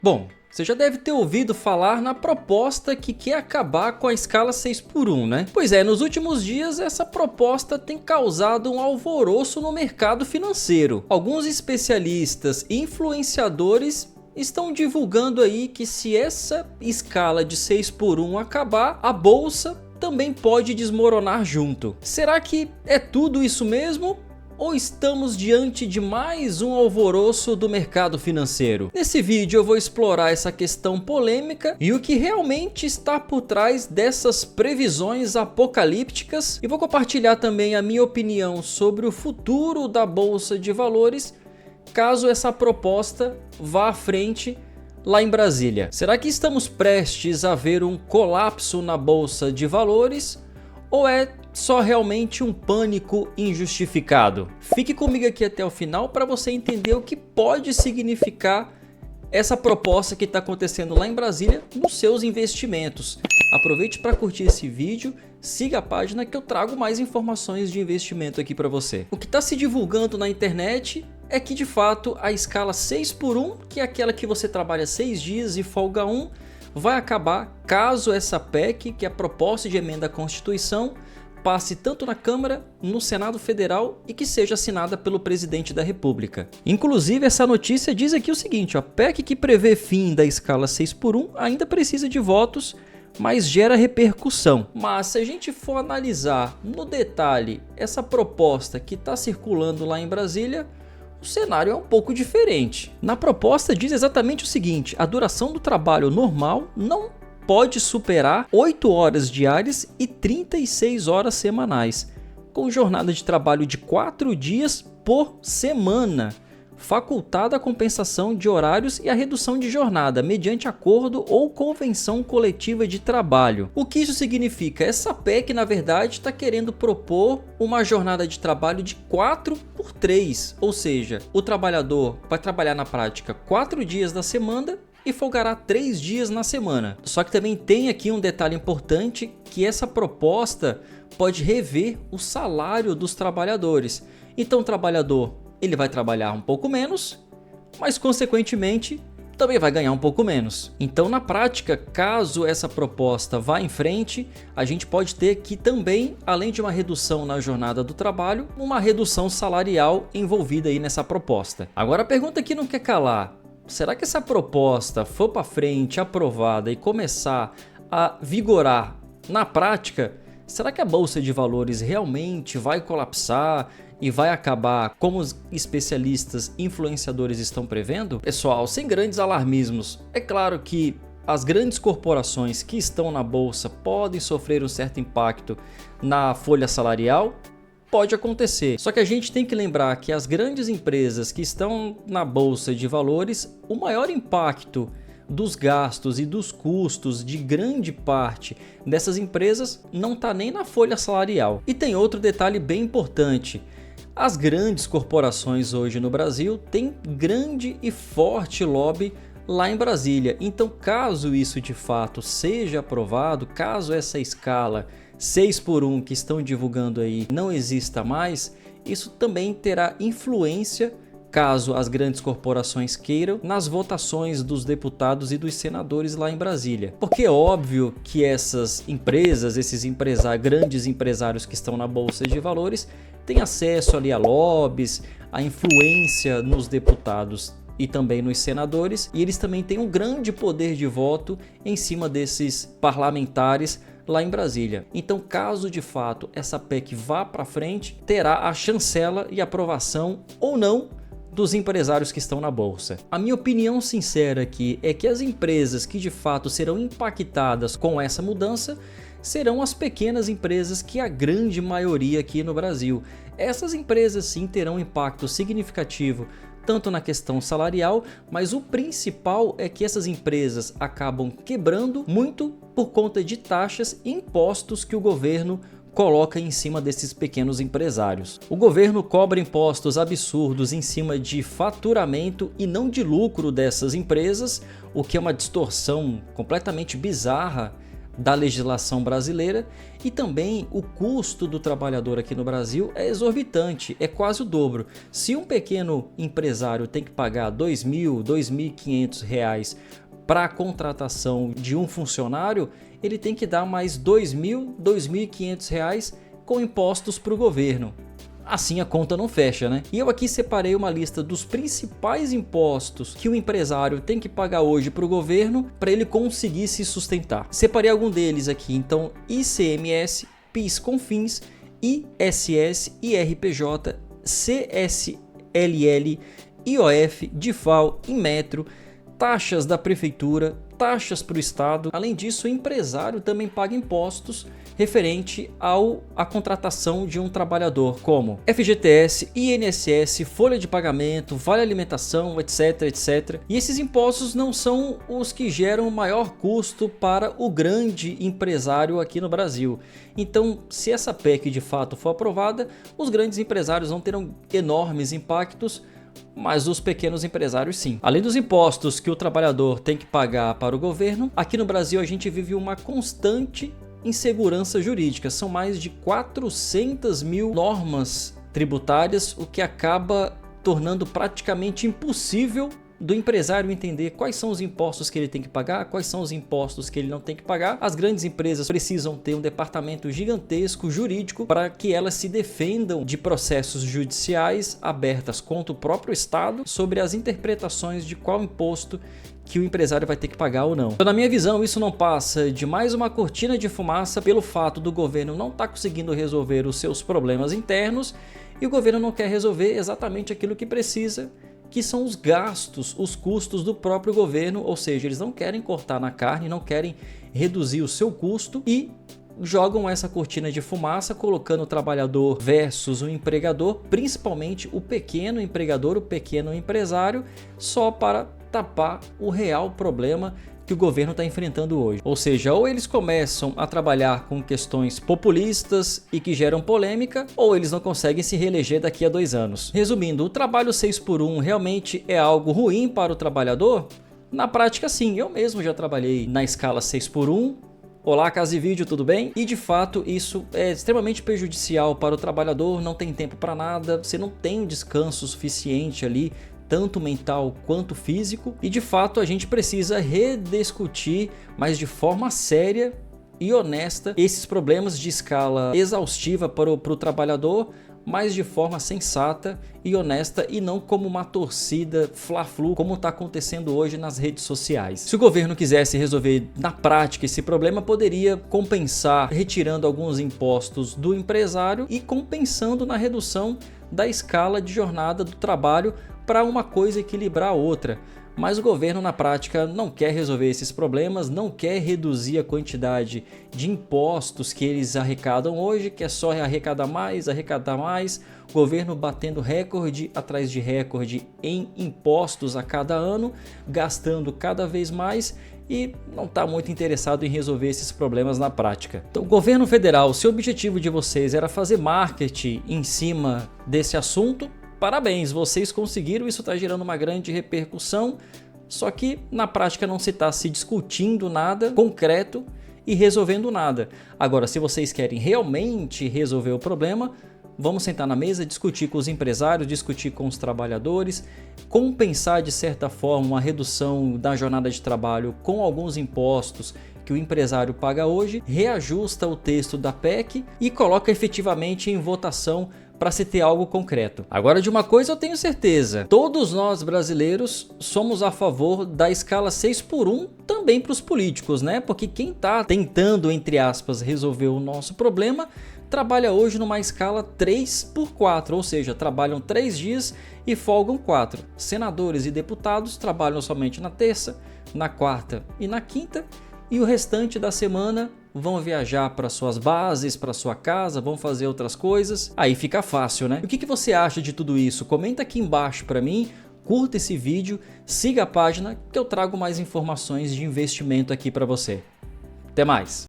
Bom, você já deve ter ouvido falar na proposta que quer acabar com a escala 6x1, né? Pois é, nos últimos dias essa proposta tem causado um alvoroço no mercado financeiro. Alguns especialistas e influenciadores estão divulgando aí que se essa escala de 6x1 acabar, a bolsa também pode desmoronar junto. Será que é tudo isso mesmo? Ou estamos diante de mais um alvoroço do mercado financeiro? Nesse vídeo eu vou explorar essa questão polêmica e o que realmente está por trás dessas previsões apocalípticas, e vou compartilhar também a minha opinião sobre o futuro da Bolsa de Valores caso essa proposta vá à frente lá em Brasília. Será que estamos prestes a ver um colapso na Bolsa de Valores ou é só realmente um pânico injustificado? Fique comigo aqui até o final para você entender o que pode significar essa proposta que está acontecendo lá em Brasília nos seus investimentos. Aproveite para curtir esse vídeo, siga a página que eu trago mais informações de investimento aqui para você. O que está se divulgando na internet é que de fato a escala 6x1, que é aquela que você trabalha 6 dias e folga 1, vai acabar caso essa PEC, que é a proposta de emenda à Constituição, passe tanto na Câmara, no Senado Federal e que seja assinada pelo presidente da República. Inclusive, essa notícia diz aqui o seguinte: a PEC que prevê fim da escala 6x1 ainda precisa de votos, mas gera repercussão. Mas se a gente for analisar no detalhe essa proposta que está circulando lá em Brasília, o cenário é um pouco diferente. Na proposta diz exatamente o seguinte: a duração do trabalho normal não pode superar 8 horas diárias e 36 horas semanais, com jornada de trabalho de 4 dias por semana, facultada a compensação de horários e a redução de jornada mediante acordo ou convenção coletiva de trabalho. O que isso significa? Essa PEC, na verdade, está querendo propor uma jornada de trabalho de 4x3, ou seja, o trabalhador vai trabalhar na prática 4 dias da semana e folgará 3 dias na semana. Só que também tem aqui um detalhe importante, que essa proposta pode rever o salário dos trabalhadores. Então o trabalhador ele vai trabalhar um pouco menos, mas consequentemente também vai ganhar um pouco menos. Então na prática, caso essa proposta vá em frente, a gente pode ter aqui também, além de uma redução na jornada do trabalho, uma redução salarial envolvida aí nessa proposta. Agora a pergunta que não quer calar: será que essa proposta for para frente, aprovada e começar a vigorar na prática, será que a Bolsa de Valores realmente vai colapsar e vai acabar como os especialistas e influenciadores estão prevendo? Pessoal, sem grandes alarmismos, é claro que as grandes corporações que estão na Bolsa podem sofrer um certo impacto na folha salarial. Pode acontecer, só que a gente tem que lembrar que as grandes empresas que estão na Bolsa de Valores, o maior impacto dos gastos e dos custos de grande parte dessas empresas não está nem na folha salarial. E tem outro detalhe bem importante: as grandes corporações hoje no Brasil têm grande e forte lobby lá em Brasília. Então, caso isso de fato seja aprovado, caso essa escala 6x1 que estão divulgando aí não exista mais, isso também terá influência, caso as grandes corporações queiram, nas votações dos deputados e dos senadores lá em Brasília. Porque é óbvio que essas empresas, esses grandes empresários que estão na Bolsa de Valores, têm acesso ali a lobbies, a influência nos deputados e também nos senadores, e eles também têm um grande poder de voto em cima desses parlamentares lá em Brasília. Então, caso de fato essa PEC vá para frente, terá a chancela e aprovação ou não dos empresários que estão na bolsa. A minha opinião sincera aqui é que as empresas que de fato serão impactadas com essa mudança serão as pequenas empresas, que é a grande maioria aqui no Brasil. Essas empresas sim terão um impacto significativo tanto na questão salarial, mas o principal é que essas empresas acabam quebrando muito por conta de taxas e impostos que o governo coloca em cima desses pequenos empresários. O governo cobra impostos absurdos em cima de faturamento e não de lucro dessas empresas, o que é uma distorção completamente bizarra da legislação brasileira, e também o custo do trabalhador aqui no Brasil é exorbitante, é quase o dobro. Se um pequeno empresário tem que pagar R$2.000, R$2.500 para a contratação de um funcionário, ele tem que dar mais R$2.000, R$2.500 com impostos para o governo. Assim a conta não fecha, né? E eu aqui separei uma lista dos principais impostos que o empresário tem que pagar hoje para o governo para ele conseguir se sustentar. Separei algum deles aqui, então ICMS, PIS, CONFINS, ISS, IRPJ, CSLL, IOF, DIFAL, Inmetro, taxas da prefeitura, taxas para o estado. Além disso, o empresário também paga impostos referente à contratação de um trabalhador, como FGTS, INSS, folha de pagamento, vale alimentação, etc, etc. E esses impostos não são os que geram o maior custo para o grande empresário aqui no Brasil. Então, se essa PEC de fato for aprovada, os grandes empresários não terão enormes impactos, mas os pequenos empresários sim. Além dos impostos que o trabalhador tem que pagar para o governo, aqui no Brasil a gente vive uma constante insegurança jurídica. São mais de 400 mil normas tributárias, o que acaba tornando praticamente impossível do empresário entender quais são os impostos que ele tem que pagar, quais são os impostos que ele não tem que pagar. As grandes empresas precisam ter um departamento gigantesco jurídico para que elas se defendam de processos judiciais abertas contra o próprio Estado sobre as interpretações de qual imposto que o empresário vai ter que pagar ou não. Então, na minha visão, isso não passa de mais uma cortina de fumaça pelo fato do governo não estar conseguindo resolver os seus problemas internos, e o governo não quer resolver exatamente aquilo que precisa, que são os gastos, os custos do próprio governo, ou seja, eles não querem cortar na carne, não querem reduzir o seu custo e jogam essa cortina de fumaça colocando o trabalhador versus o empregador, principalmente o pequeno empregador, o pequeno empresário, só para tapar o real problema que o governo está enfrentando hoje. Ou seja, ou eles começam a trabalhar com questões populistas e que geram polêmica, ou eles não conseguem se reeleger daqui a 2 anos. Resumindo, o trabalho 6x1 realmente é algo ruim para o trabalhador? Na prática sim, eu mesmo já trabalhei na escala 6x1. Olá, Casa e Vídeo, tudo bem? E de fato isso é extremamente prejudicial para o trabalhador, não tem tempo para nada, você não tem um descanso suficiente ali, tanto mental quanto físico, e de fato a gente precisa rediscutir, mas de forma séria e honesta, esses problemas de escala exaustiva para o trabalhador, mas de forma sensata e honesta, e não como uma torcida fla-flu, como está acontecendo hoje nas redes sociais. Se o governo quisesse resolver na prática esse problema, poderia compensar retirando alguns impostos do empresário e compensando na redução da escala de jornada do trabalho para uma coisa equilibrar a outra. Mas o governo na prática não quer resolver esses problemas, não quer reduzir a quantidade de impostos que eles arrecadam hoje, quer só arrecadar mais, o governo batendo recorde atrás de recorde em impostos a cada ano, gastando cada vez mais e não está muito interessado em resolver esses problemas na prática. Então, governo federal, se o objetivo de vocês era fazer marketing em cima desse assunto, parabéns, vocês conseguiram, isso está gerando uma grande repercussão, só que na prática não se está se discutindo nada concreto e resolvendo nada. Agora, se vocês querem realmente resolver o problema, vamos sentar na mesa, discutir com os empresários, discutir com os trabalhadores, compensar de certa forma uma redução da jornada de trabalho com alguns impostos que o empresário paga hoje, reajusta o texto da PEC e coloca efetivamente em votação para se ter algo concreto. Agora, de uma coisa eu tenho certeza, todos nós brasileiros somos a favor da escala 6x1 também para os políticos, né? Porque quem está tentando, entre aspas, resolver o nosso problema, trabalha hoje numa escala 3x4, ou seja, trabalham 3 dias e folgam 4. Senadores e deputados trabalham somente na terça, na quarta e na quinta, e o restante da semana vão viajar para suas bases, para sua casa, vão fazer outras coisas. Aí fica fácil, né? O que você acha de tudo isso? Comenta aqui embaixo para mim, curta esse vídeo, siga a página que eu trago mais informações de investimento aqui para você. Até mais!